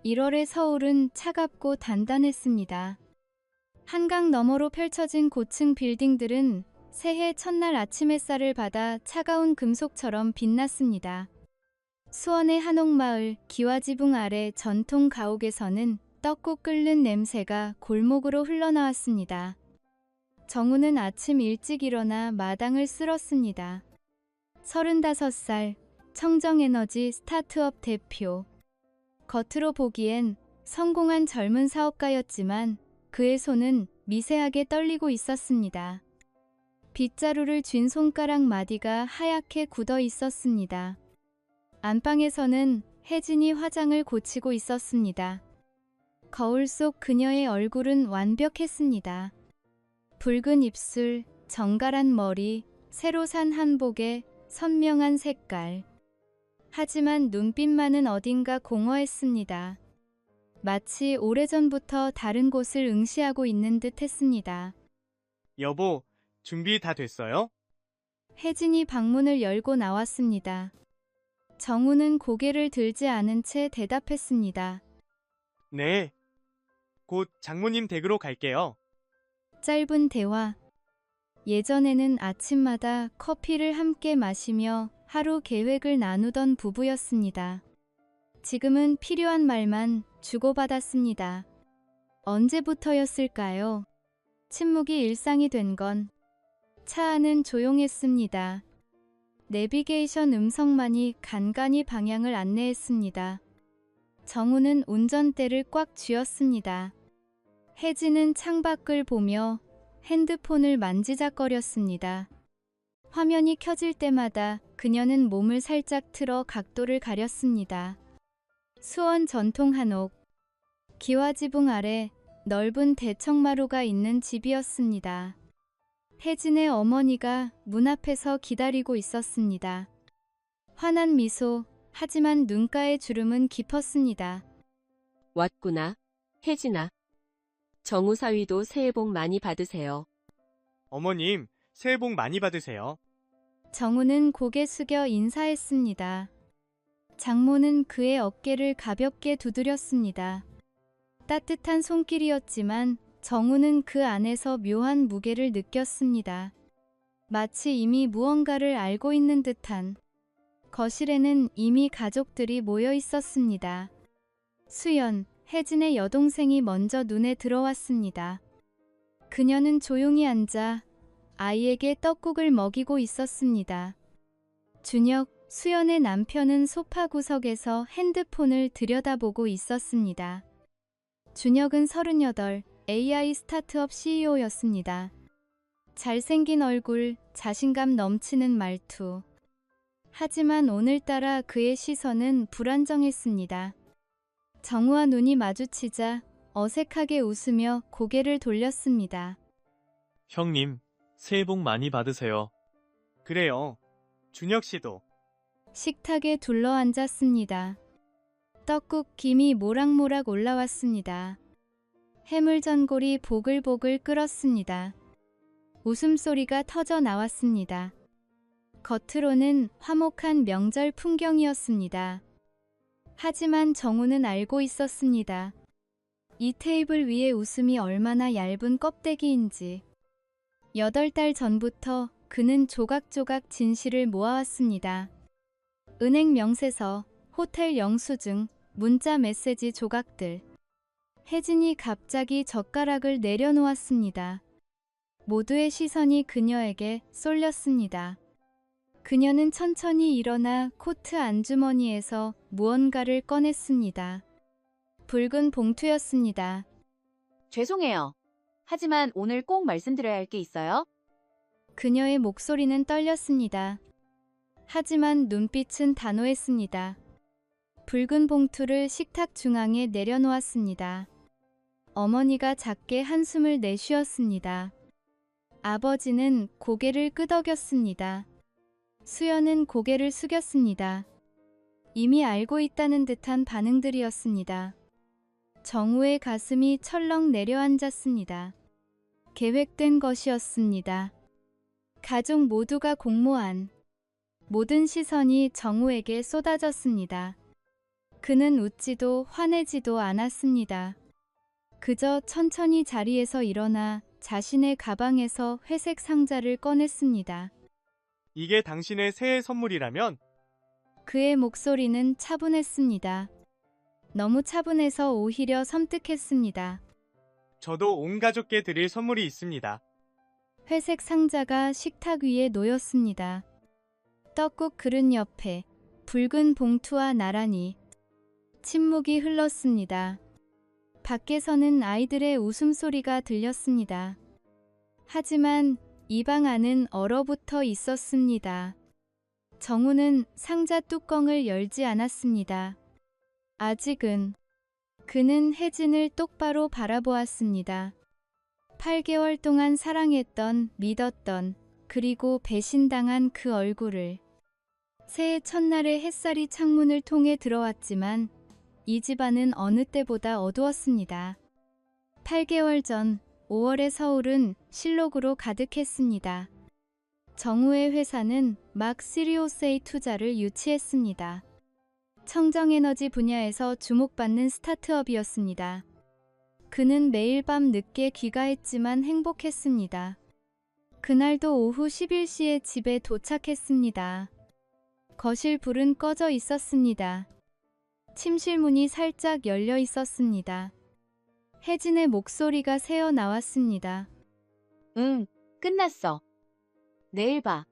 1월의 서울은 차갑고 단단했습니다. 한강 너머로 펼쳐진 고층 빌딩들은 새해 첫날 아침 햇살을 받아 차가운 금속처럼 빛났습니다. 수원의 한옥마을 기와지붕 아래 전통 가옥에서는 떡국 끓는 냄새가 골목으로 흘러나왔습니다. 정우는 아침 일찍 일어나 마당을 쓸었습니다. 35살, 청정에너지 스타트업 대표. 겉으로 보기엔 성공한 젊은 사업가였지만 그의 손은 미세하게 떨리고 있었습니다. 빗자루를 쥔 손가락 마디가 하얗게 굳어 있었습니다. 안방에서는 혜진이 화장을 고치고 있었습니다. 거울 속 그녀의 얼굴은 완벽했습니다. 붉은 입술, 정갈한 머리, 새로 산 한복에 선명한 색깔. 하지만 눈빛만은 어딘가 공허했습니다. 마치 오래전부터 다른 곳을 응시하고 있는 듯 했습니다. 여보, 준비 다 됐어요? 혜진이 방문을 열고 나왔습니다. 정우는 고개를 들지 않은 채 대답했습니다. 네. 곧 장모님 댁으로 갈게요. 짧은 대화. 예전에는 아침마다 커피를 함께 마시며 하루 계획을 나누던 부부였습니다. 지금은 필요한 말만 주고받았습니다. 언제부터였을까요? 침묵이 일상이 된 건. 차 안은 조용했습니다. 내비게이션 음성만이 간간히 방향을 안내했습니다. 정우는 운전대를 꽉 쥐었습니다. 혜진은 창밖을 보며 핸드폰을 만지작거렸습니다. 화면이 켜질 때마다 그녀는 몸을 살짝 틀어 각도를 가렸습니다. 수원 전통 한옥. 기와지붕 아래 넓은 대청마루가 있는 집이었습니다. 혜진의 어머니가 문 앞에서 기다리고 있었습니다. 환한 미소, 하지만 눈가의 주름은 깊었습니다. 왔구나, 혜진아. 정우 사위도 새해 복 많이 받으세요. 어머님, 새해 복 많이 받으세요. 정우는 고개 숙여 인사했습니다. 장모는 그의 어깨를 가볍게 두드렸습니다. 따뜻한 손길이었지만 정우는 그 안에서 묘한 무게를 느꼈습니다. 마치 이미 무언가를 알고 있는 듯한. 거실에는 이미 가족들이 모여 있었습니다. 수연, 혜진의 여동생이 먼저 눈에 들어왔습니다. 그녀는 조용히 앉아 아이에게 떡국을 먹이고 있었습니다. 준혁, 수연의 남편은 소파 구석에서 핸드폰을 들여다보고 있었습니다. 준혁은 38, AI 스타트업 CEO였습니다. 잘생긴 얼굴, 자신감 넘치는 말투. 하지만 오늘따라 그의 시선은 불안정했습니다. 정우와 눈이 마주치자 어색하게 웃으며 고개를 돌렸습니다. 형님, 새해 복 많이 받으세요. 그래요. 준혁 씨도. 식탁에 둘러앉았습니다. 떡국 김이 모락모락 올라왔습니다. 해물전골이 보글보글 끓었습니다. 웃음소리가 터져 나왔습니다. 겉으로는 화목한 명절 풍경이었습니다. 하지만 정우는 알고 있었습니다. 이 테이블 위의 웃음이 얼마나 얇은 껍데기인지. 8달 전부터 그는 조각조각 진실을 모아왔습니다. 은행 명세서, 호텔 영수증, 문자 메시지 조각들. 혜진이 갑자기 젓가락을 내려놓았습니다. 모두의 시선이 그녀에게 쏠렸습니다. 그녀는 천천히 일어나 코트 안주머니에서 무언가를 꺼냈습니다. 붉은 봉투였습니다. 죄송해요. 하지만 오늘 꼭 말씀드려야 할 게 있어요. 그녀의 목소리는 떨렸습니다. 하지만 눈빛은 단호했습니다. 붉은 봉투를 식탁 중앙에 내려놓았습니다. 어머니가 작게 한숨을 내쉬었습니다. 아버지는 고개를 끄덕였습니다. 수연은 고개를 숙였습니다. 이미 알고 있다는 듯한 반응들이었습니다. 정우의 가슴이 철렁 내려앉았습니다. 계획된 것이었습니다. 가족 모두가 공모한. 모든 시선이 정우에게 쏟아졌습니다. 그는 웃지도 화내지도 않았습니다. 그저 천천히 자리에서 일어나 자신의 가방에서 회색 상자를 꺼냈습니다. 이게 당신의 새해 선물이라면? 그의 목소리는 차분했습니다. 너무 차분해서 오히려 섬뜩했습니다. 저도 온 가족께 드릴 선물이 있습니다. 회색 상자가 식탁 위에 놓였습니다. 떡국 그릇 옆에 붉은 봉투와 나란히 침묵이 흘렀습니다. 밖에서는 아이들의 웃음소리가 들렸습니다. 하지만 이 방 안은 얼어붙어 있었습니다. 정우는 상자 뚜껑을 열지 않았습니다. 아직은. 그는 혜진을 똑바로 바라보았습니다. 8개월 동안 사랑했던, 믿었던, 그리고 배신당한 그 얼굴을. 새해 첫날의 햇살이 창문을 통해 들어왔지만 이 집안은 어느 때보다 어두웠습니다. 8개월 전 5월의 서울은 실록으로 가득했습니다. 정우의 회사는 막 시리오스A 투자를 유치했습니다. 청정에너지 분야에서 주목받는 스타트업이었습니다. 그는 매일 밤 늦게 귀가했지만 행복했습니다. 그날도 오후 11시에 집에 도착했습니다. 거실 불은 꺼져 있었습니다. 침실 문이 살짝 열려 있었습니다. 혜진의 목소리가 새어 나왔습니다. 응, 끝났어. 내일 봐.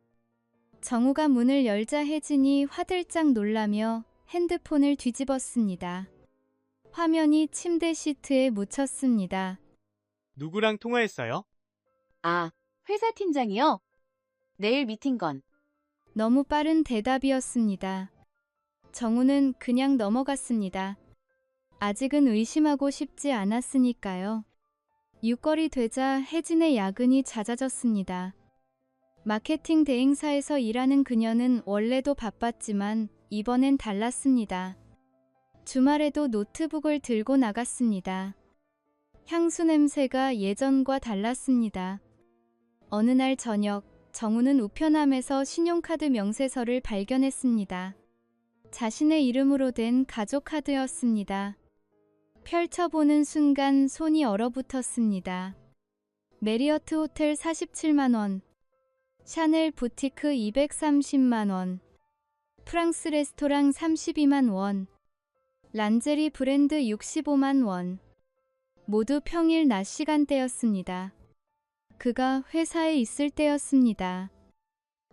정우가 문을 열자 혜진이 화들짝 놀라며 핸드폰을 뒤집었습니다. 화면이 침대 시트에 묻혔습니다. 누구랑 통화했어요? 아, 회사 팀장이요? 내일 미팅 건. 너무 빠른 대답이었습니다. 정우는 그냥 넘어갔습니다. 아직은 의심하고 싶지 않았으니까요. 6월이 되자 혜진의 야근이 잦아졌습니다. 마케팅 대행사에서 일하는 그녀는 원래도 바빴지만 이번엔 달랐습니다. 주말에도 노트북을 들고 나갔습니다. 향수 냄새가 예전과 달랐습니다. 어느 날 저녁, 정우는 우편함에서 신용카드 명세서를 발견했습니다. 자신의 이름으로 된 가족카드였습니다. 펼쳐보는 순간 손이 얼어붙었습니다. 메리어트 호텔 47만 원, 샤넬 부티크 230만 원, 프랑스 레스토랑 32만 원, 란제리 브랜드 65만 원. 모두 평일 낮 시간대였습니다. 그가 회사에 있을 때였습니다.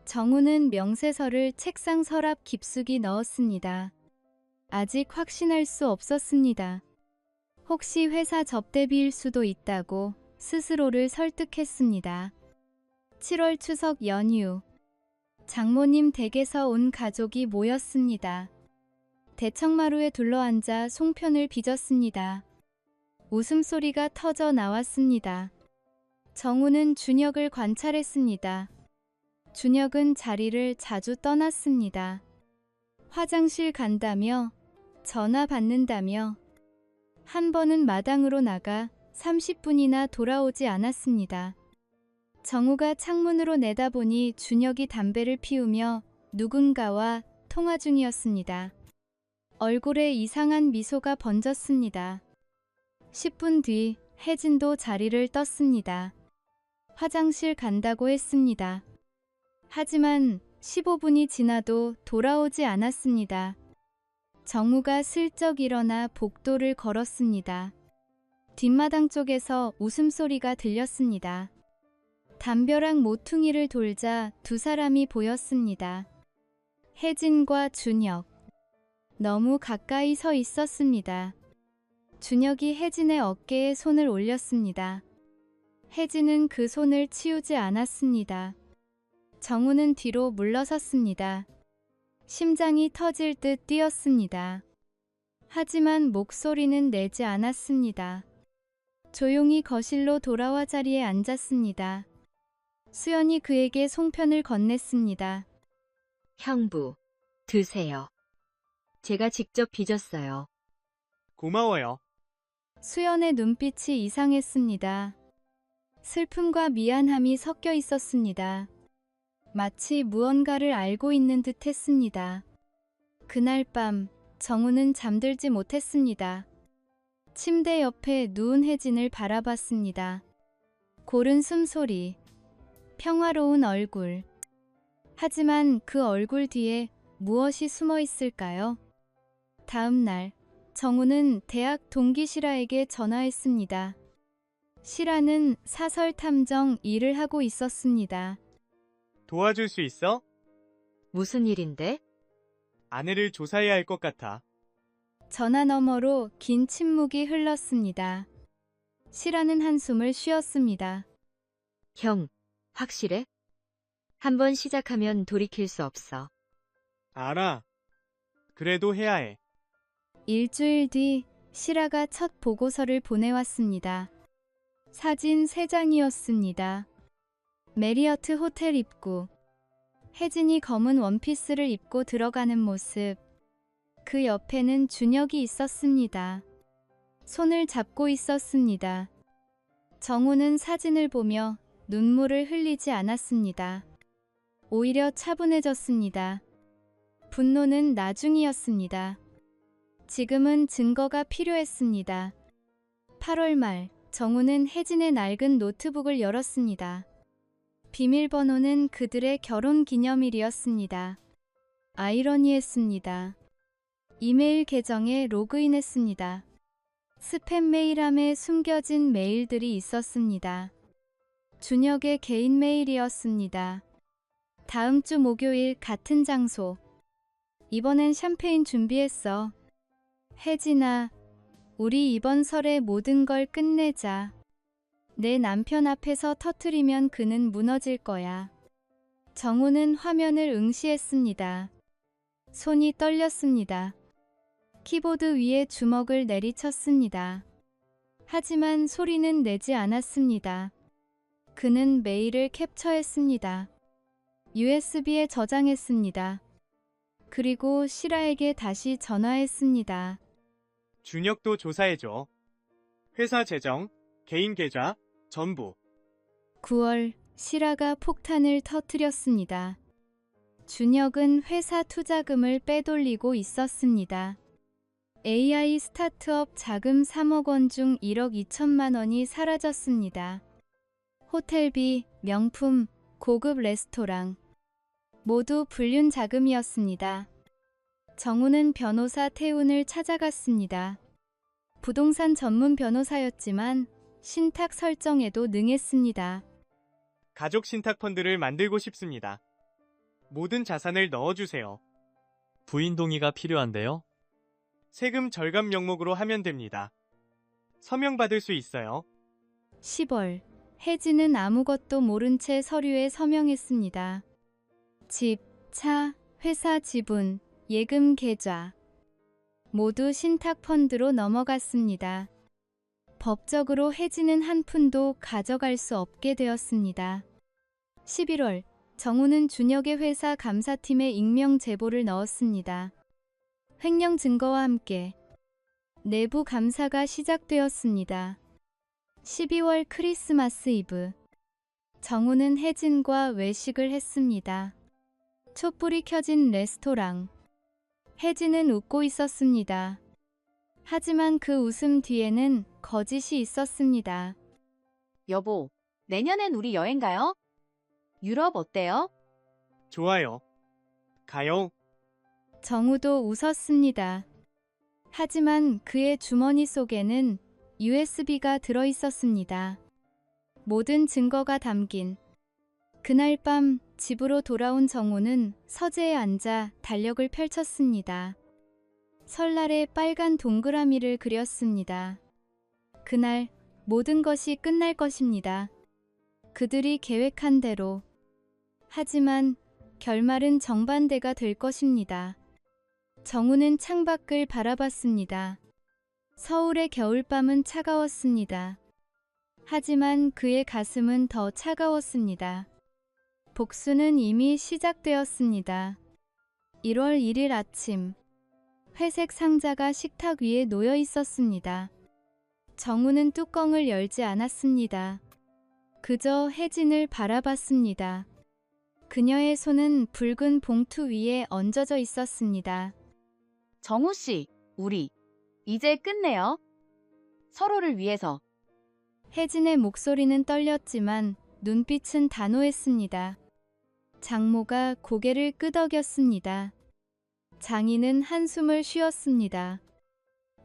정우는 명세서를 책상 서랍 깊숙이 넣었습니다. 아직 확신할 수 없었습니다. 혹시 회사 접대비일 수도 있다고 스스로를 설득했습니다. 7월 추석 연휴. 장모님 댁에서 온 가족이 모였습니다. 대청마루에 둘러앉아 송편을 빚었습니다. 웃음소리가 터져 나왔습니다. 정우는 준혁을 관찰했습니다. 준혁은 자리를 자주 떠났습니다. 화장실 간다며, 전화 받는다며, 한 번은 마당으로 나가 30분이나 돌아오지 않았습니다. 정우가 창문으로 내다보니 준혁이 담배를 피우며 누군가와 통화 중이었습니다. 얼굴에 이상한 미소가 번졌습니다. 10분 뒤 혜진도 자리를 떴습니다. 화장실 간다고 했습니다. 하지만 15분이 지나도 돌아오지 않았습니다. 정우가 슬쩍 일어나 복도를 걸었습니다. 뒷마당 쪽에서 웃음소리가 들렸습니다. 담벼락 모퉁이를 돌자 두 사람이 보였습니다. 혜진과 준혁. 너무 가까이 서 있었습니다. 준혁이 혜진의 어깨에 손을 올렸습니다. 혜진은 그 손을 치우지 않았습니다. 정우는 뒤로 물러섰습니다. 심장이 터질 듯 뛰었습니다. 하지만 목소리는 내지 않았습니다. 조용히 거실로 돌아와 자리에 앉았습니다. 수연이 그에게 송편을 건넸습니다. 형부, 드세요. 제가 직접 빚었어요. 고마워요. 수연의 눈빛이 이상했습니다. 슬픔과 미안함이 섞여 있었습니다. 마치 무언가를 알고 있는 듯 했습니다. 그날 밤 정우는 잠들지 못했습니다. 침대 옆에 누운 혜진을 바라봤습니다. 고른 숨소리, 평화로운 얼굴. 하지만 그 얼굴 뒤에 무엇이 숨어 있을까요? 다음 날, 정우는 대학 동기 시라에게 전화했습니다. 시라는 사설 탐정 일을 하고 있었습니다. 도와줄 수 있어? 무슨 일인데? 아내를 조사해야 할 것 같아. 전화 너머로 긴 침묵이 흘렀습니다. 시라는 한숨을 쉬었습니다. 형, 확실해? 한번 시작하면 돌이킬 수 없어. 알아. 그래도 해야 해. 일주일 뒤 시라가 첫 보고서를 보내왔습니다. 사진 3장이었습니다. 메리어트 호텔 입구. 혜진이 검은 원피스를 입고 들어가는 모습. 그 옆에는 준혁이 있었습니다. 손을 잡고 있었습니다. 정우는 사진을 보며 눈물을 흘리지 않았습니다. 오히려 차분해졌습니다. 분노는 나중이었습니다. 지금은 증거가 필요했습니다. 8월 말, 정우는 혜진의 낡은 노트북을 열었습니다. 비밀번호는 그들의 결혼 기념일이었습니다. 아이러니했습니다. 이메일 계정에 로그인했습니다. 스팸 메일함에 숨겨진 메일들이 있었습니다. 준혁의 개인 메일이었습니다. 다음 주 목요일 같은 장소. 이번엔 샴페인 준비했어. 혜진아, 우리 이번 설에 모든 걸 끝내자. 내 남편 앞에서 터트리면 그는 무너질 거야. 정우는 화면을 응시했습니다. 손이 떨렸습니다. 키보드 위에 주먹을 내리쳤습니다. 하지만 소리는 내지 않았습니다. 그는 메일을 캡처했습니다. USB에 저장했습니다. 그리고 시라에게 다시 전화했습니다. 준혁도 조사해줘. 회사 재정, 개인 계좌, 전부. 9월, 시라가 폭탄을 터뜨렸습니다. 준혁은 회사 투자금을 빼돌리고 있었습니다. AI 스타트업 자금 3억 원 중 1억 2천만 원이 사라졌습니다. 호텔비, 명품, 고급 레스토랑. 모두 불륜 자금이었습니다. 정우는 변호사 태훈을 찾아갔습니다. 부동산 전문 변호사였지만 신탁 설정에도 능했습니다. 가족 신탁 펀드를 만들고 싶습니다. 모든 자산을 넣어주세요. 부인 동의가 필요한데요. 세금 절감 명목으로 하면 됩니다. 서명 받을 수 있어요. 10월, 혜진은 아무것도 모른 채 서류에 서명했습니다. 집, 차, 회사 지분, 예금 계좌. 모두 신탁 펀드로 넘어갔습니다. 법적으로 혜진은 한 푼도 가져갈 수 없게 되었습니다. 11월, 정우는 준혁의 회사 감사팀에 익명 제보를 넣었습니다. 횡령 증거와 함께 내부 감사가 시작되었습니다. 12월 크리스마스 이브, 정우는 혜진과 외식을 했습니다. 촛불이 켜진 레스토랑. 혜진은 웃고 있었습니다. 하지만 그 웃음 뒤에는 거짓이 있었습니다. 여보, 내년엔 우리 여행 가요? 유럽 어때요? 좋아요. 가요. 정우도 웃었습니다. 하지만 그의 주머니 속에는 USB가 들어 있었습니다. 모든 증거가 담긴. 그날 밤 집으로 돌아온 정우는 서재에 앉아 달력을 펼쳤습니다. 설날에 빨간 동그라미를 그렸습니다. 그날 모든 것이 끝날 것입니다. 그들이 계획한 대로. 하지만 결말은 정반대가 될 것입니다. 정우는 창밖을 바라봤습니다. 서울의 겨울밤은 차가웠습니다. 하지만 그의 가슴은 더 차가웠습니다. 복수는 이미 시작되었습니다. 1월 1일 아침, 회색 상자가 식탁 위에 놓여 있었습니다. 정우는 뚜껑을 열지 않았습니다. 그저 혜진을 그녀의 손은 붉은 봉투 위에 얹어져 있었습니다. 정우 씨, 우리 이제 끝내요. 서로를 위해서. 혜진의 목소리는 떨렸지만 눈빛은 단호했습니다. 장모가 고개를 끄덕였습니다. 장인은 한숨을 쉬었습니다.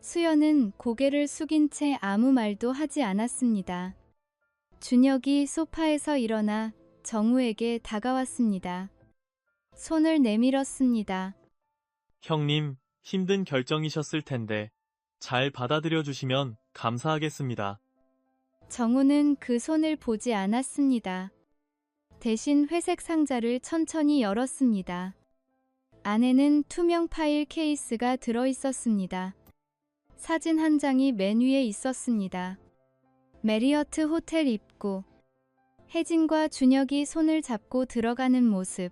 수연은 고개를 숙인 채 아무 말도 하지 않았습니다. 준혁이 소파에서 일어나 정우에게 다가왔습니다. 손을 내밀었습니다. 형님, 힘든 결정이셨을 텐데 잘 받아들여 주시면 감사하겠습니다. 정우는 그 손을 보지 않았습니다. 대신 회색 상자를 천천히 열었습니다. 안에는 투명 파일 케이스가 들어 있었습니다. 사진 한 장이 맨 위에 있었습니다. 메리어트 호텔 입구. 혜진과 준혁이 손을 잡고 들어가는 모습.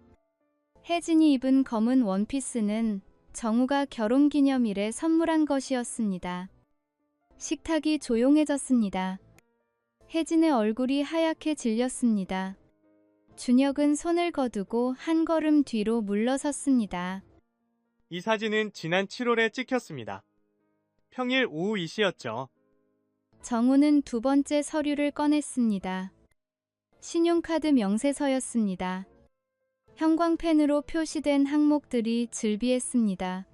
혜진이 입은 검은 원피스는 정우가 결혼기념일에 선물한 것이었습니다. 식탁이 조용해졌습니다. 혜진의 얼굴이 하얗게 질렸습니다. 준혁은 손을 거두고 한 걸음 뒤로 물러섰습니다. 이 사진은 지난 7월에 찍혔습니다. 평일 오후 2시였죠. 정우는 두 번째 서류를 꺼냈습니다. 신용카드 명세서였습니다. 형광펜으로 표시된 항목들이 즐비했습니다.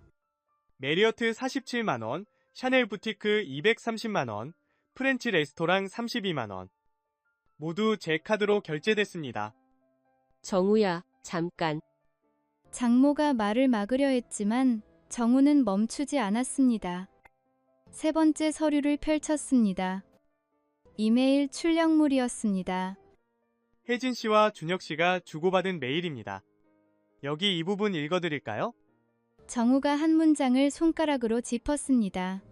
메리어트 47만원, 샤넬 부티크 230만원, 프렌치 레스토랑 32만원. 모두 제 카드로 결제됐습니다. 정우야, 잠깐. 장모가 말을 막으려 했지만 정우는 멈추지 않았습니다. 세 번째 서류를 펼쳤습니다. 이메일 출력물이었습니다. 혜진 씨와 준혁 씨가 주고받은 메일입니다. 여기 이 부분 읽어드릴까요? 정우가 한 문장을 손가락으로 짚었습니다.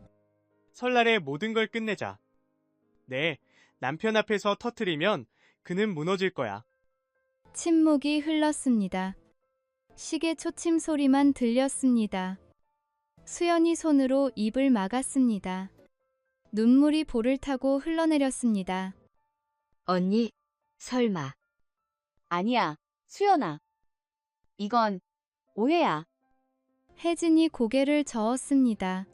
설날에 모든 걸 끝내자. 네, 남편 앞에서 터트리면 그는 무너질 거야. 침묵이 흘렀습니다. 시계 초침 소리만 들렸습니다. 수연이 손으로 입을 막았습니다. 눈물이 볼을 타고 흘러내렸습니다. 언니, 설마. 아니야, 수연아. 이건 오해야. 혜진이 고개를 저었습니다.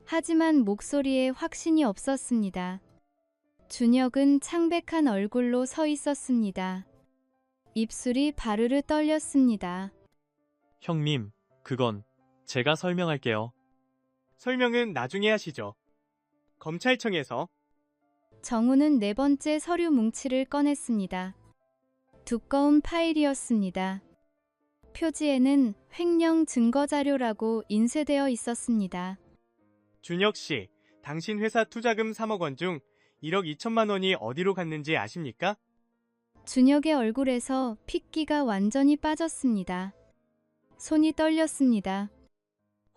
하지만 목소리에 확신이 없었습니다. 준혁은 창백한 얼굴로 서 있었습니다. 입술이 바르르 떨렸습니다. 형님, 그건 제가 설명할게요. 설명은 나중에 하시죠. 검찰청에서 정우는 네 번째 서류 뭉치를 꺼냈습니다. 두꺼운 파일이었습니다. 표지에는 횡령 증거자료라고 인쇄되어 있었습니다. 준혁 씨, 당신 회사 투자금 3억 원 중 1억 2천만 원이 어디로 갔는지 아십니까? 준혁의 얼굴에서 핏기가 완전히 빠졌습니다. 손이 떨렸습니다.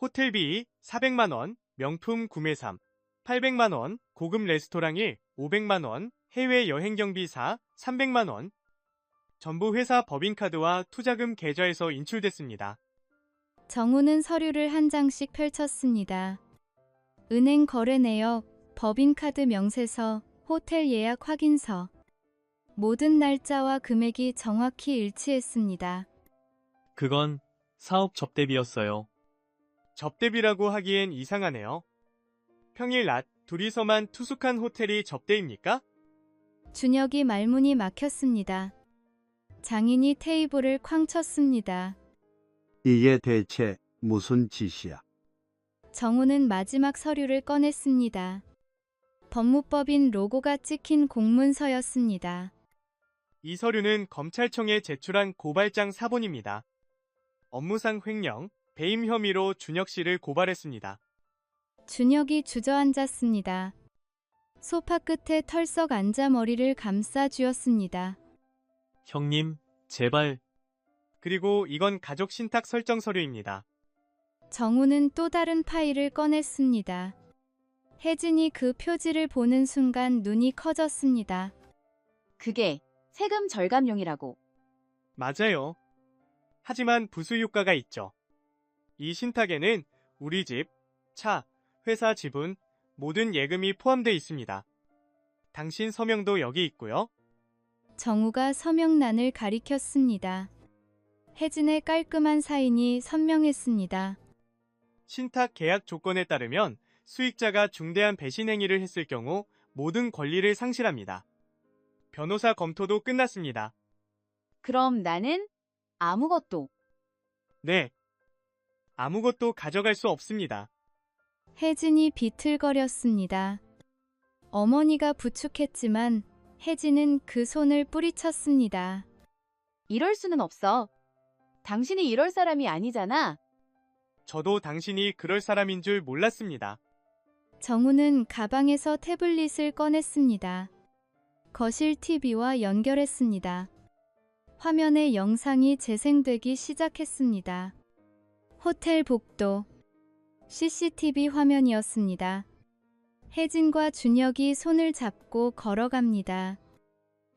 호텔비 400만 원, 명품 구매 3, 800만 원, 고급 레스토랑 1, 500만 원, 해외 여행 경비 4, 300만 원. 전부 회사 법인카드와 투자금 계좌에서 인출됐습니다. 정우는 서류를 한 장씩 펼쳤습니다. 은행 거래 내역, 법인카드 명세서, 호텔 예약 확인서. 모든 날짜와 금액이 정확히 일치했습니다. 그건 사업 접대비였어요. 접대비라고 하기엔 이상하네요. 평일 낮 둘이서만 투숙한 호텔이 접대입니까? 준혁이 말문이 막혔습니다. 장인이 테이블을 쾅 쳤습니다. 이게 대체 무슨 짓이야? 정우는 마지막 서류를 꺼냈습니다. 법무법인 로고가 찍힌 공문서였습니다. 이 서류는 검찰청에 제출한 고발장 사본입니다. 업무상 횡령, 배임 혐의로 준혁 씨를 고발했습니다. 준혁이 주저앉았습니다. 소파 끝에 털썩 앉아 머리를 감싸 쥐었습니다. 형님, 제발. 그리고 이건 가족 신탁 설정 서류입니다. 정우는 또 다른 파일을 꺼냈습니다. 혜진이 그 표지를 보는 순간 눈이 커졌습니다. 그게 세금 절감용이라고. 맞아요. 하지만 부수 효과가 있죠. 이 신탁에는 우리 집, 차, 회사 지분, 모든 예금이 포함되어 있습니다. 당신 서명도 여기 있고요. 정우가 서명란을 가리켰습니다. 혜진의 깔끔한 사인이 선명했습니다. 신탁 계약 조건에 따르면 수익자가 중대한 배신 행위를 했을 경우 모든 권리를 상실합니다. 변호사 검토도 끝났습니다. 그럼 나는 아무것도. 네. 아무것도 가져갈 수 없습니다. 혜진이 비틀거렸습니다. 어머니가 부축했지만 혜진은 그 손을 뿌리쳤습니다. 이럴 수는 없어. 당신이 이럴 사람이 아니잖아. 저도 당신이 그럴 사람인 줄 몰랐습니다. 정우는 가방에서 태블릿을 꺼냈습니다. 거실 TV와 연결했습니다. 화면에 영상이 재생되기 시작했습니다. 호텔 복도 CCTV 화면이었습니다. 혜진과 준혁이 손을 잡고 걸어갑니다.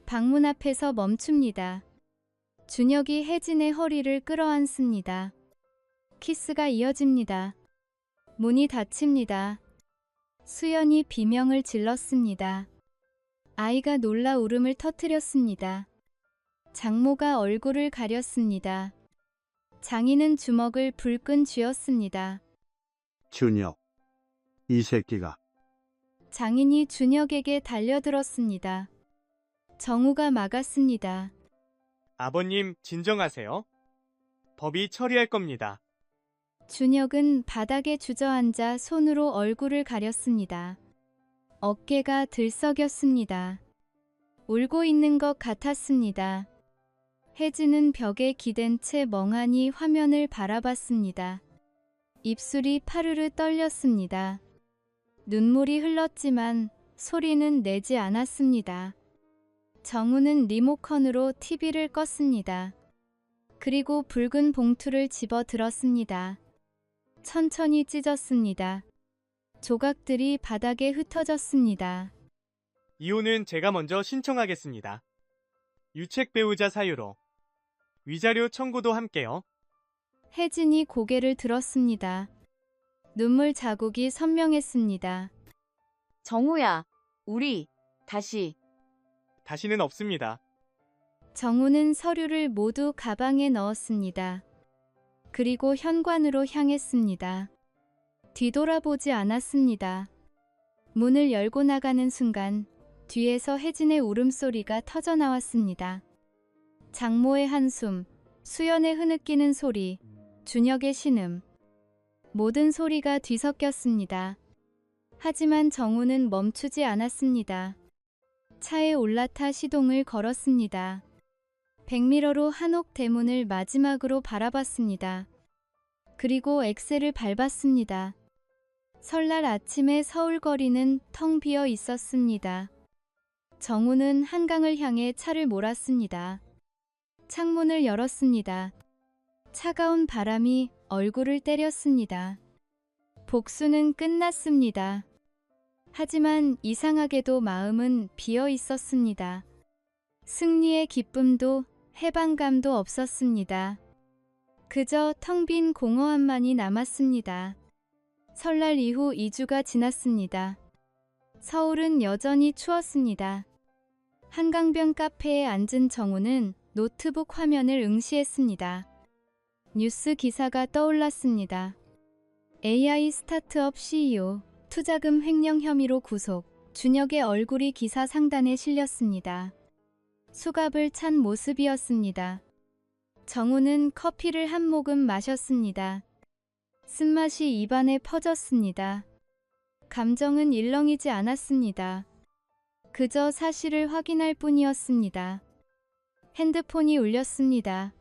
방문 앞에서 멈춥니다. 준혁이 혜진의 허리를 끌어안습니다. 키스가 이어집니다. 문이 닫힙니다. 수연이 비명을 질렀습니다. 아이가 놀라 울음을 터뜨렸습니다. 장모가 얼굴을 가렸습니다. 장인은 주먹을 불끈 쥐었습니다. 준혁. 이 새끼가. 장인이 준혁에게 달려들었습니다. 정우가 막았습니다. 아버님, 진정하세요. 법이 처리할 겁니다. 준혁은 바닥에 주저앉아 손으로 얼굴을 가렸습니다. 어깨가 들썩였습니다. 울고 있는 것 같았습니다. 혜진은 벽에 기댄 채 멍하니 화면을 바라봤습니다. 입술이 파르르 떨렸습니다. 눈물이 흘렀지만 소리는 내지 않았습니다. 정우는 리모컨으로 TV를 껐습니다. 그리고 붉은 봉투를 집어 들었습니다. 천천히 찢었습니다. 조각들이 바닥에 흩어졌습니다. 이혼은 제가 먼저 신청하겠습니다. 유책 배우자 사유로. 위자료 청구도 함께요. 혜진이 고개를 들었습니다. 눈물 자국이 선명했습니다. 정우야, 우리 다시는 없습니다. 정우는 서류를 모두 가방에 넣었습니다. 그리고 현관으로 향했습니다. 뒤돌아보지 않았습니다. 문을 열고 나가는 순간 뒤에서 혜진의 울음소리가 터져나왔습니다. 장모의 한숨, 수연의 흐느끼는 소리, 준혁의 신음. 모든 소리가 뒤섞였습니다. 하지만 정우는 멈추지 않았습니다. 차에 올라타 시동을 걸었습니다. 백미러로 한옥 대문을 마지막으로 바라봤습니다. 그리고 엑셀을 밟았습니다. 설날 아침에 서울 거리는 텅 비어 있었습니다. 정우는 한강을 향해 차를 몰았습니다. 창문을 열었습니다. 차가운 바람이 얼굴을 때렸습니다. 복수는 끝났습니다. 하지만 이상하게도 마음은 비어 있었습니다. 승리의 기쁨도 해방감도 없었습니다. 그저 텅 빈 공허함만이 남았습니다. 설날 이후 2주가 지났습니다. 서울은 여전히 추웠습니다. 한강변 카페에 앉은 정우는 노트북 화면을 응시했습니다. 뉴스 기사가 떠올랐습니다. AI 스타트업 CEO, 투자금 횡령 혐의로 구속, 준혁의 얼굴이 기사 상단에 실렸습니다. 수갑을 찬 모습이었습니다. 정우는 커피를 한 모금 마셨습니다. 쓴맛이 입안에 퍼졌습니다. 감정은 일렁이지 않았습니다. 그저 사실을 확인할 뿐이었습니다. 핸드폰이 울렸습니다.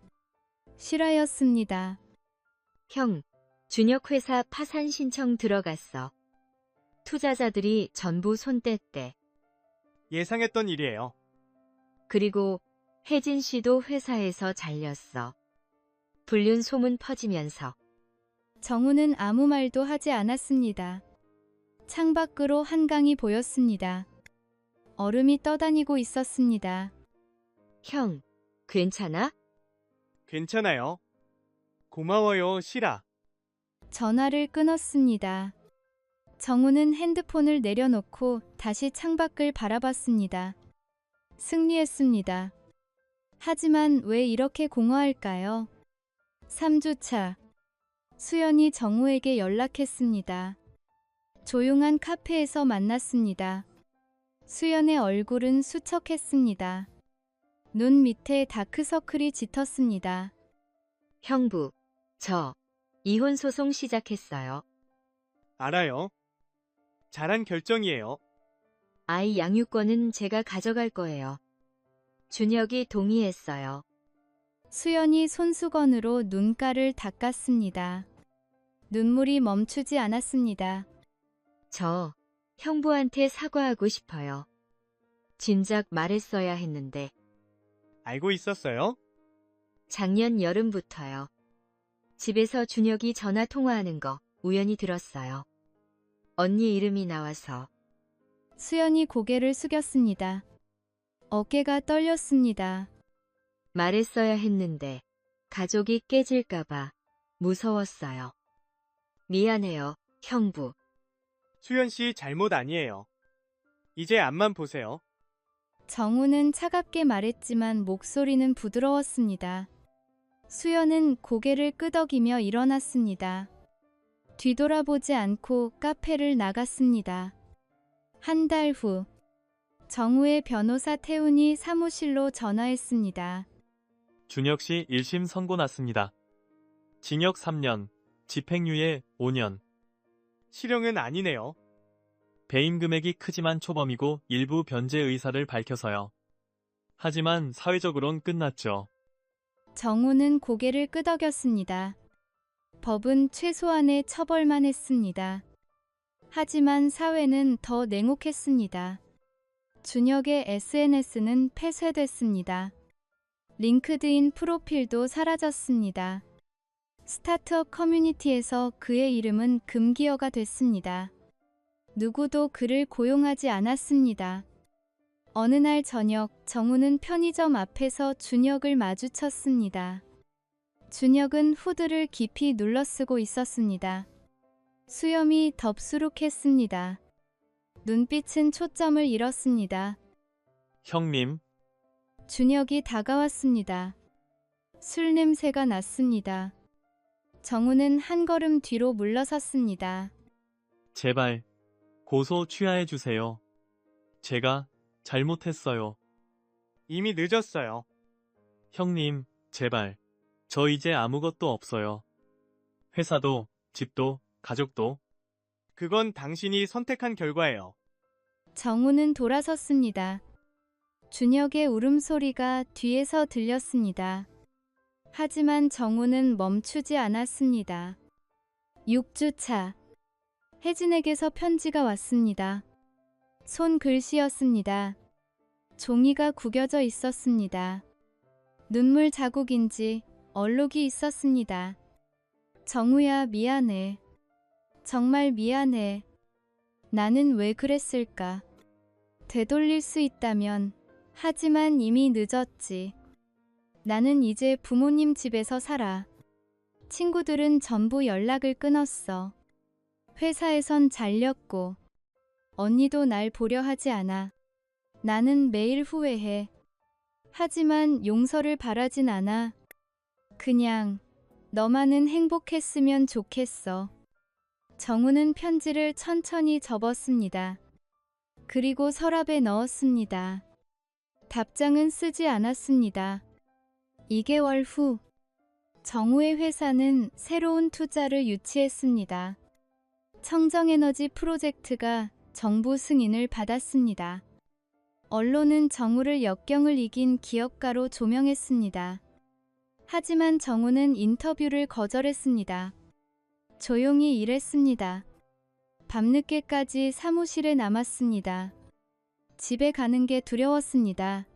실화였습니다. 형, 준혁 회사 파산 신청 들어갔어. 투자자들이 전부 손 뗐대. 예상했던 일이에요. 그리고 혜진 씨도 회사에서 잘렸어. 불륜 소문 퍼지면서. 정우는 아무 말도 하지 않았습니다. 창밖으로 한강이 보였습니다. 얼음이 떠다니고 있었습니다. 형, 괜찮아? 괜찮아요. 고마워요, 실아. 전화를 끊었습니다. 정우는 핸드폰을 내려놓고 다시 창밖을 바라봤습니다. 승리했습니다. 하지만 왜 이렇게 공허할까요? 3주차. 수연이 정우에게 연락했습니다. 조용한 카페에서 만났습니다. 수연의 얼굴은 수척했습니다. 눈 밑에 다크서클이 짙었습니다. 형부, 저 이혼 소송 시작했어요. 알아요. 잘한 결정이에요. 아이 양육권은 제가 가져갈 거예요. 준혁이 동의했어요. 수연이 손수건으로 눈가를 닦았습니다. 눈물이 멈추지 않았습니다. 저 형부한테 사과하고 싶어요. 진작 말했어야 했는데 알고 있었어요? 작년 여름부터요. 집에서 준혁이 전화 통화하는 거 우연히 들었어요. 언니 이름이 나와서. 수연이 고개를 숙였습니다. 어깨가 떨렸습니다. 말했어야 했는데 가족이 깨질까봐 무서웠어요. 미안해요, 형부. 수연 씨 잘못 아니에요. 이제 앞만 보세요. 정우는 차갑게 말했지만 목소리는 부드러웠습니다. 수연은 고개를 끄덕이며 일어났습니다. 뒤돌아보지 않고 카페를 나갔습니다. 한 달 후, 정우의 변호사 태훈이 사무실로 전화했습니다. 준혁 씨 1심 선고 났습니다. 징역 3년, 집행유예 5년. 실형은 아니네요. 배임 금액이 크지만 초범이고 일부 변제 의사를 밝혀서요. 하지만 사회적으론 끝났죠. 정우는 고개를 끄덕였습니다. 법은 최소한의 처벌만 했습니다. 하지만 사회는 더 냉혹했습니다. 준혁의 SNS는 폐쇄됐습니다. 링크드인 프로필도 사라졌습니다. 스타트업 커뮤니티에서 그의 이름은 금기어가 됐습니다. 누구도 그를 고용하지 않았습니다. 어느 날 저녁, 정우는 편의점 앞에서 준혁을 마주쳤습니다. 준혁은 후드를 깊이 눌러쓰고 있었습니다. 수염이 덥수룩했습니다. 눈빛은 초점을 잃었습니다. 형님, 준혁이 다가왔습니다. 술 냄새가 났습니다. 정우는 한 걸음 뒤로 물러섰습니다. 제발 고소 취하해 주세요. 제가 잘못했어요. 이미 늦었어요. 형님, 제발. 저 이제 아무것도 없어요. 회사도, 집도, 가족도. 그건 당신이 선택한 결과예요. 정우는 돌아섰습니다. 준혁의 울음소리가 뒤에서 들렸습니다. 하지만 정우는 멈추지 않았습니다. 6주 차. 혜진에게서 편지가 왔습니다. 손글씨였습니다. 종이가 구겨져 있었습니다. 눈물 자국인지 얼룩이 있었습니다. 정우야, 미안해. 정말 미안해. 나는 왜 그랬을까? 되돌릴 수 있다면. 하지만 이미 늦었지. 나는 이제 부모님 집에서 살아. 친구들은 전부 연락을 끊었어. 회사에선 잘렸고. 언니도 날 보려 하지 않아. 나는 매일 후회해. 하지만 용서를 바라진 않아. 그냥 너만은 행복했으면 좋겠어. 정우는 편지를 천천히 접었습니다. 그리고 서랍에 넣었습니다. 답장은 쓰지 않았습니다. 2개월 후, 정우의 회사는 새로운 투자를 유치했습니다. 청정에너지 프로젝트가 정부 승인을 받았습니다. 언론은 정우를 역경을 이긴 기업가로 조명했습니다. 하지만 정우는 인터뷰를 거절했습니다. 조용히 일했습니다. 밤늦게까지 사무실에 남았습니다. 집에 가는 게 두려웠습니다.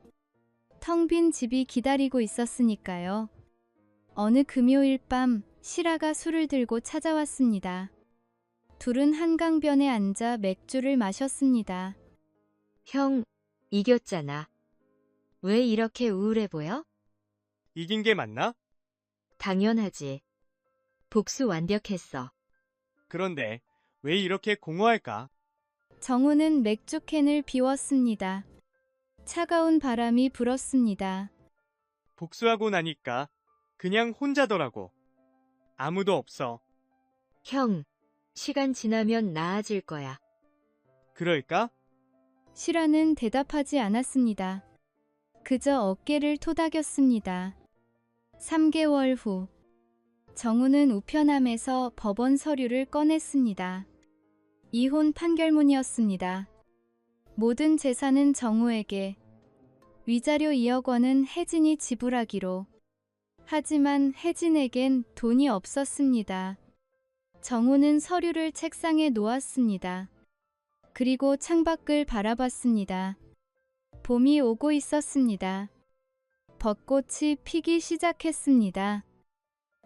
텅 빈 집이 기다리고 있었으니까요. 어느 금요일 밤 실아가 술을 들고 찾아왔습니다. 둘은 한강변에 앉아 맥주를 마셨습니다. 형, 이겼잖아. 왜 이렇게 우울해 보여? 이긴 게 맞나? 당연하지. 복수 완벽했어. 그런데 왜 이렇게 공허할까? 정우는 맥주캔을 비웠습니다. 차가운 바람이 불었습니다. 복수하고 나니까 그냥 혼자더라고. 아무도 없어. 형, 시간 지나면 나아질 거야. 그럴까? 시라는 대답하지 않았습니다. 그저 어깨를 토닥였습니다. 3개월 후, 정우는 우편함에서 법원 서류를 꺼냈습니다. 이혼 판결문이었습니다. 모든 재산은 정우에게, 위자료 2억 원은 혜진이 지불하기로. 하지만 혜진에겐 돈이 없었습니다. 정우는 서류를 책상에 놓았습니다. 그리고 창밖을 바라봤습니다. 봄이 오고 있었습니다. 벚꽃이 피기 시작했습니다.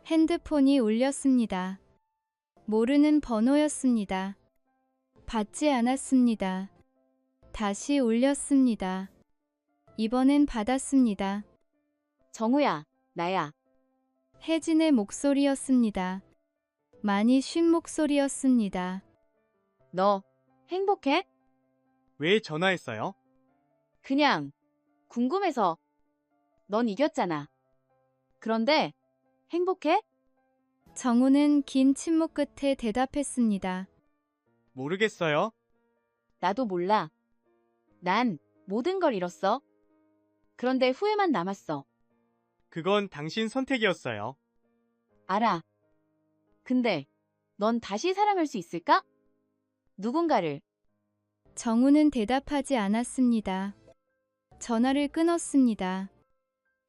핸드폰이 울렸습니다. 모르는 번호였습니다. 받지 않았습니다. 다시 울렸습니다. 이번엔 받았습니다. 정우야, 나야. 혜진의 목소리였습니다. 많이 쉰 목소리였습니다. 너 행복해? 왜 전화했어요? 그냥 궁금해서. 넌 이겼잖아. 그런데 행복해? 정우는 긴 침묵 끝에 대답했습니다. 모르겠어요. 나도 몰라. 난 모든 걸 잃었어. 그런데 후회만 남았어. 그건 당신 선택이었어요. 알아. 근데 넌 다시 사랑할 수 있을까? 누군가를. 정우는 대답하지 않았습니다. 전화를 끊었습니다.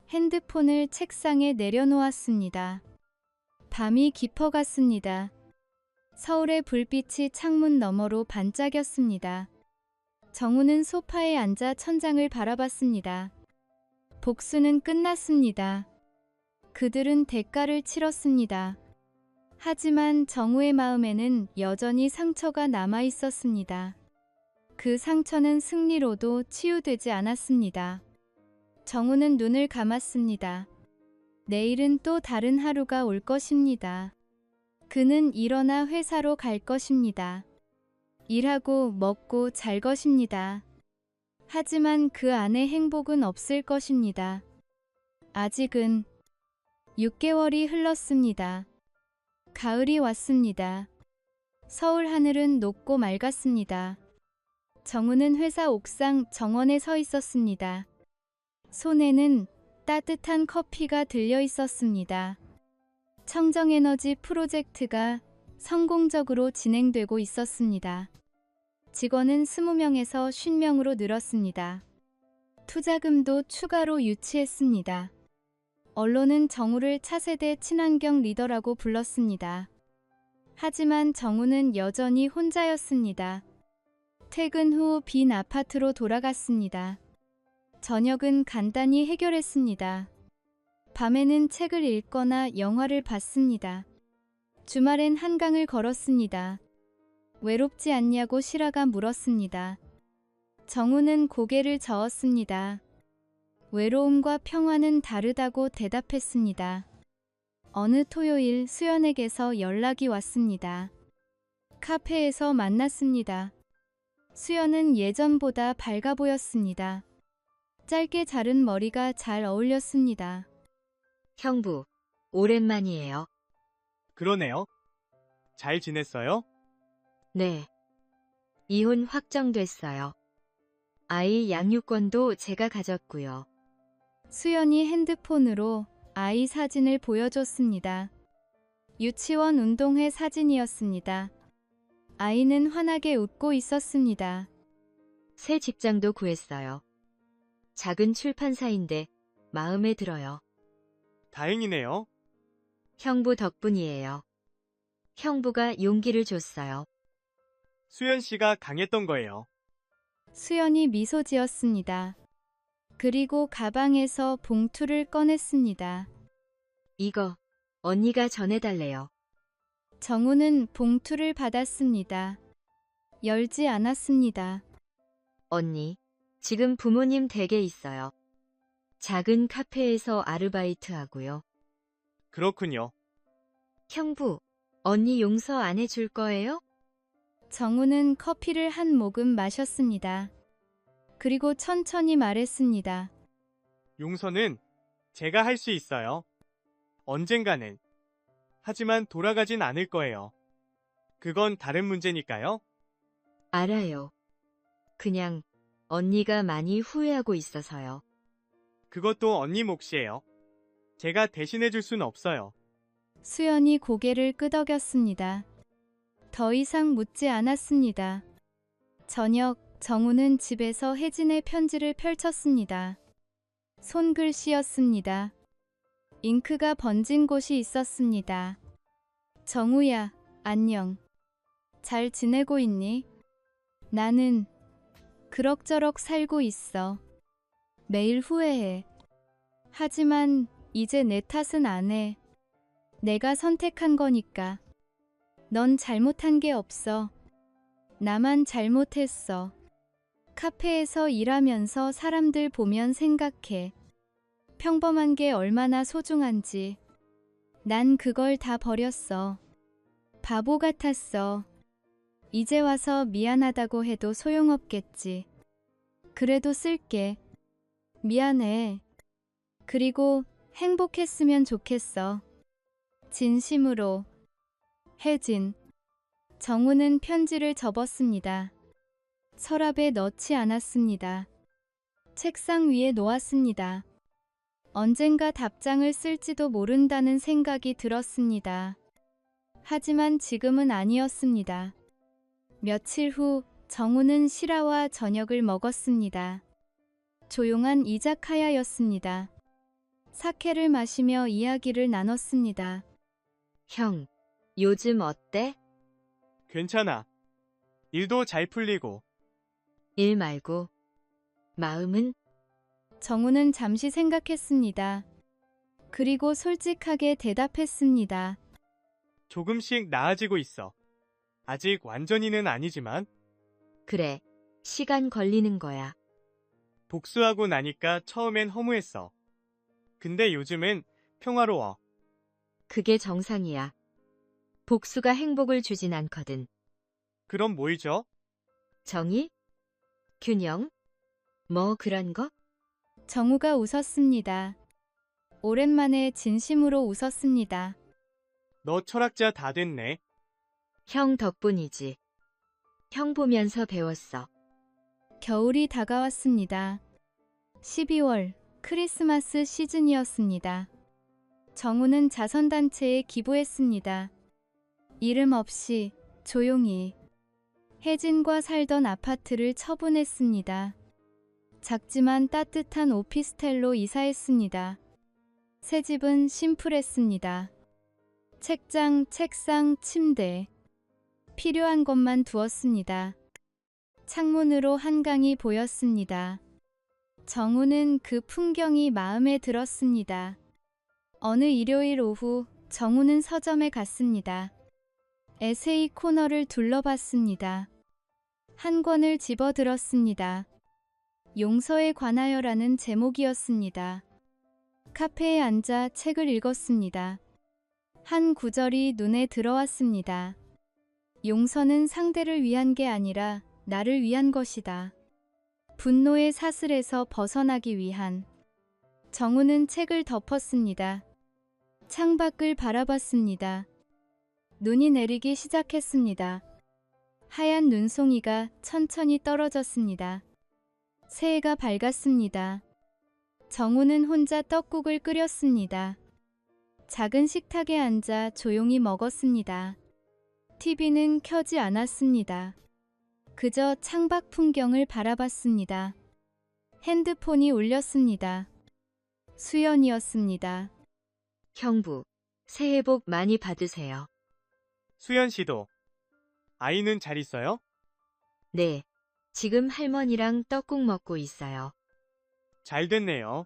핸드폰을 책상에 내려놓았습니다. 밤이 깊어갔습니다. 서울의 불빛이 창문 너머로 반짝였습니다. 정우는 소파에 앉아 천장을 바라봤습니다. 복수는 끝났습니다. 그들은 대가를 치렀습니다. 하지만 정우의 마음에는 여전히 상처가 남아 있었습니다. 그 상처는 승리로도 치유되지 않았습니다. 정우는 눈을 감았습니다. 내일은 또 다른 하루가 올 것입니다. 그는 일어나 회사로 갈 것입니다. 일하고 먹고 잘 것입니다. 하지만 그 안에 행복은 없을 것입니다. 아직은 6개월이 흘렀습니다. 가을이 왔습니다. 서울 하늘은 높고 맑았습니다. 정우는 회사 옥상 정원에 서 있었습니다. 손에는 따뜻한 커피가 들려 있었습니다. 청정에너지 프로젝트가 성공적으로 진행되고 있었습니다. 직원은 20명에서 50명으로 늘었습니다. 투자금도 추가로 유치했습니다. 언론은 정우를 차세대 친환경 리더라고 불렀습니다. 하지만 정우는 여전히 혼자였습니다. 퇴근 후 빈 아파트로 돌아갔습니다. 저녁은 간단히 해결했습니다. 밤에는 책을 읽거나 영화를 봤습니다. 주말엔 한강을 걸었습니다. 외롭지 않냐고 시라가 물었습니다. 정우는 고개를 저었습니다. 외로움과 평화는 다르다고 대답했습니다. 어느 토요일 수연에게서 연락이 왔습니다. 카페에서 만났습니다. 수연은 예전보다 밝아 보였습니다. 짧게 자른 머리가 잘 어울렸습니다. 형부, 오랜만이에요. 그러네요. 잘 지냈어요? 네. 이혼 확정됐어요. 아이 양육권도 제가 가졌고요. 수연이 핸드폰으로 아이 사진을 보여줬습니다. 유치원 운동회 사진이었습니다. 아이는 환하게 웃고 있었습니다. 새 직장도 구했어요. 작은 출판사인데 마음에 들어요. 다행이네요. 형부 덕분이에요. 형부가 용기를 줬어요. 수연 씨가 강했던 거예요. 수연이 미소 지었습니다. 그리고 가방에서 봉투를 꺼냈습니다. 이거 언니가 전해달래요. 정우는 봉투를 받았습니다. 열지 않았습니다. 언니, 지금 부모님 댁에 있어요. 작은 카페에서 아르바이트 하고요. 그렇군요. 형부, 언니 용서 안 해줄 거예요? 정우는 커피를 한 모금 마셨습니다. 그리고 천천히 말했습니다. 용서는 제가 할 수 있어요. 언젠가는. 하지만 돌아가진 않을 거예요. 그건 다른 문제니까요. 알아요. 그냥 언니가 많이 후회하고 있어서요. 그것도 언니 몫이에요. 제가 대신해 줄 수는 없어요. 수연이 고개를 끄덕였습니다. 더 이상 묻지 않았습니다. 저녁, 정우는 집에서 혜진의 편지를 펼쳤습니다. 손글씨였습니다. 잉크가 번진 곳이 있었습니다. 정우야, 안녕. 잘 지내고 있니? 나는 그럭저럭 살고 있어. 매일 후회해. 하지만 이제 내 탓은 안 해. 내가 선택한 거니까. 넌 잘못한 게 없어. 나만 잘못했어. 카페에서 일하면서 사람들 보면 생각해. 평범한 게 얼마나 소중한지. 난 그걸 다 버렸어. 바보 같았어. 이제 와서 미안하다고 해도 소용없겠지. 그래도 쓸게. 미안해. 그리고 행복했으면 좋겠어. 진심으로. 혜진. 정우는 편지를 접었습니다. 서랍에 넣지 않았습니다. 책상 위에 놓았습니다. 언젠가 답장을 쓸지도 모른다는 생각이 들었습니다. 하지만 지금은 아니었습니다. 며칠 후 정우는 시라와 저녁을 먹었습니다. 조용한 이자카야였습니다. 사케를 마시며 이야기를 나눴습니다. 형, 요즘 어때? 괜찮아. 일도 잘 풀리고. 일 말고. 마음은? 정우는 잠시 생각했습니다. 그리고 솔직하게 대답했습니다. 조금씩 나아지고 있어. 아직 완전히는 아니지만 그래. 시간 걸리는 거야. 복수하고 나니까 처음엔 허무했어. 근데 요즘은 평화로워. 그게 정상이야. 복수가 행복을 주진 않거든. 그럼 뭐이죠? 정의? 균형? 뭐 그런 거? 정우가 웃었습니다. 오랜만에 진심으로 웃었습니다. 너 철학자 다 됐네. 형 덕분이지. 형 보면서 배웠어. 겨울이 다가왔습니다. 12월, 크리스마스 시즌이었습니다. 정우는 자선단체에 기부했습니다. 이름 없이 조용히. 혜진과 살던 아파트를 처분했습니다. 작지만 따뜻한 오피스텔로 이사했습니다. 새 집은 심플했습니다. 책장, 책상, 침대. 필요한 것만 두었습니다. 창문으로 한강이 보였습니다. 정우는 그 풍경이 마음에 들었습니다. 어느 일요일 오후 정우는 서점에 갔습니다. 에세이 코너를 둘러봤습니다. 한 권을 집어들었습니다. 용서에 관하여라는 제목이었습니다. 카페에 앉아 책을 읽었습니다. 한 구절이 눈에 들어왔습니다. 용서는 상대를 위한 게 아니라 나를 위한 것이다. 분노의 사슬에서 벗어나기 위한. 정우는 책을 덮었습니다. 창밖을 바라봤습니다. 눈이 내리기 시작했습니다. 하얀 눈송이가 천천히 떨어졌습니다. 새해가 밝았습니다. 정우는 혼자 떡국을 끓였습니다. 작은 식탁에 앉아 조용히 먹었습니다. TV는 켜지 않았습니다. 그저 창밖 풍경을 바라봤습니다. 핸드폰이 울렸습니다. 수연이었습니다. 형부, 새해 복 많이 받으세요. 수연 씨도. 아이는 잘 있어요? 네. 지금 할머니랑 떡국 먹고 있어요. 잘 됐네요.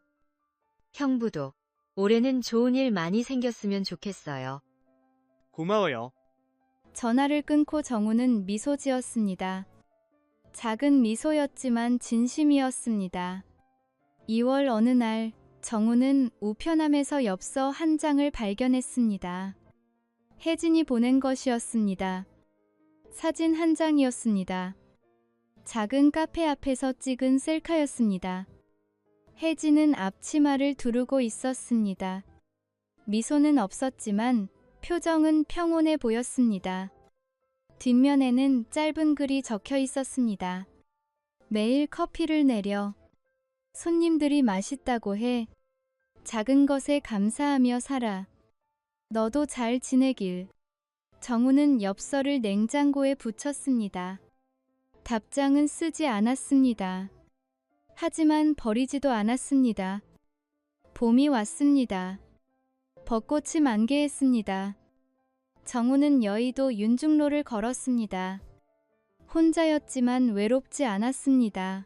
형부도 올해는 좋은 일 많이 생겼으면 좋겠어요. 고마워요. 전화를 끊고 정우는 미소 지었습니다. 작은 미소였지만 진심이었습니다. 2월 어느 날 정우는 우편함에서 엽서 한 장을 발견했습니다. 혜진이 보낸 것이었습니다. 사진 한 장이었습니다. 작은 카페 앞에서 찍은 셀카였습니다. 혜진은 앞치마를 두르고 있었습니다. 미소는 없었지만 표정은 평온해 보였습니다. 뒷면에는 짧은 글이 적혀 있었습니다. 매일 커피를 내려 손님들이 맛있다고 해. 작은 것에 감사하며 살아. 너도 잘 지내길. 정우는 엽서를 냉장고에 붙였습니다. 답장은 쓰지 않았습니다. 하지만 버리지도 않았습니다. 봄이 왔습니다. 벚꽃이 만개했습니다. 정우는 여의도 윤중로를 걸었습니다. 혼자였지만 외롭지 않았습니다.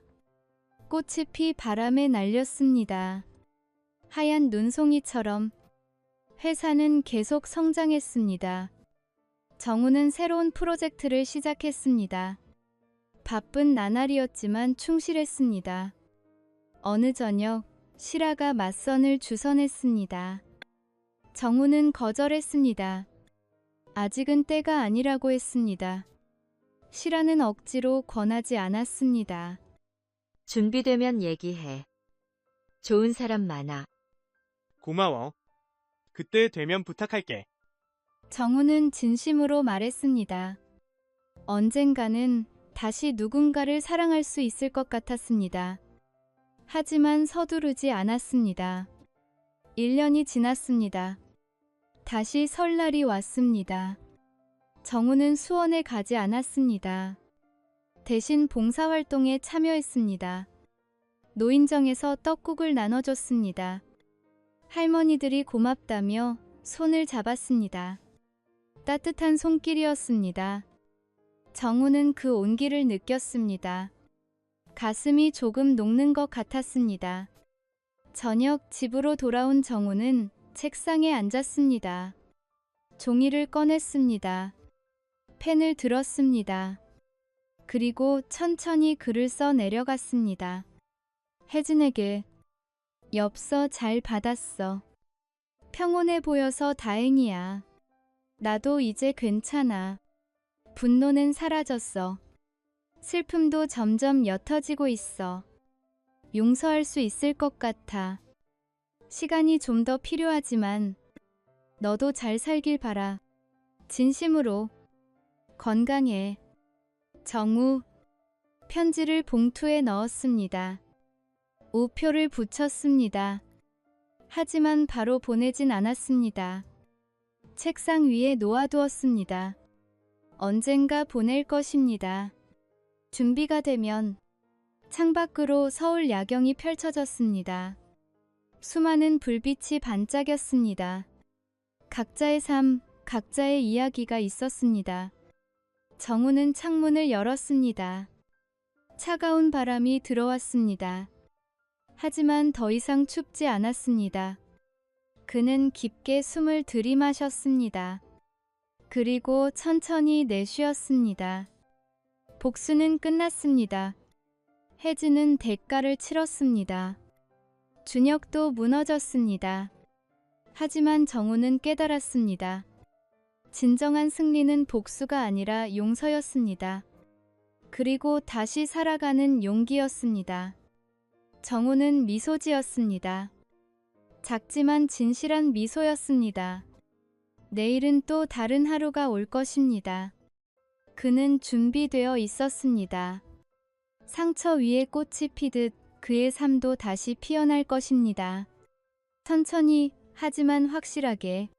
꽃이 피 바람에 날렸습니다. 하얀 눈송이처럼 회사는 계속 성장했습니다. 정우는 새로운 프로젝트를 시작했습니다. 바쁜 나날이었지만 충실했습니다. 어느 저녁 실아가 맞선을 주선했습니다. 정우는 거절했습니다. 아직은 때가 아니라고 했습니다. 실아는 억지로 권하지 않았습니다. 준비되면 얘기해. 좋은 사람 많아. 고마워. 그때 되면 부탁할게. 정우는 진심으로 말했습니다. 언젠가는 다시 누군가를 사랑할 수 있을 것 같았습니다. 하지만 서두르지 않았습니다. 1년이 지났습니다. 다시 설날이 왔습니다. 정우는 수원에 가지 않았습니다. 대신 봉사활동에 참여했습니다. 노인정에서 떡국을 나눠줬습니다. 할머니들이 고맙다며 손을 잡았습니다. 따뜻한 손길이었습니다. 정우는 그 온기를 느꼈습니다. 가슴이 조금 녹는 것 같았습니다. 저녁 집으로 돌아온 정우는 책상에 앉았습니다. 종이를 꺼냈습니다. 펜을 들었습니다. 그리고 천천히 글을 써 내려갔습니다. 혜진에게 엽서 잘 받았어. 평온해 보여서 다행이야. 나도 이제 괜찮아. 분노는 사라졌어. 슬픔도 점점 옅어지고 있어. 용서할 수 있을 것 같아. 시간이 좀 더 필요하지만 너도 잘 살길 바라. 진심으로. 건강해. 정우. 편지를 봉투에 넣었습니다. 우표를 붙였습니다. 하지만 바로 보내진 않았습니다. 책상 위에 놓아두었습니다. 언젠가 보낼 것입니다. 준비가 되면 창밖으로 서울 야경이 펼쳐졌습니다. 수많은 불빛이 반짝였습니다. 각자의 삶, 각자의 이야기가 있었습니다. 정우는 창문을 열었습니다. 차가운 바람이 들어왔습니다. 하지만 더 이상 춥지 않았습니다. 그는 깊게 숨을 들이마셨습니다. 그리고 천천히 내쉬었습니다. 복수는 끝났습니다. 혜진은 대가를 치렀습니다. 준혁도 무너졌습니다. 하지만 정우는 깨달았습니다. 진정한 승리는 복수가 아니라 용서였습니다. 그리고 다시 살아가는 용기였습니다. 정우는 미소 지었습니다. 작지만 진실한 미소였습니다. 내일은 또 다른 하루가 올 것입니다. 그는 준비되어 있었습니다. 상처 위에 꽃이 피듯 그의 삶도 다시 피어날 것입니다. 천천히 하지만 확실하게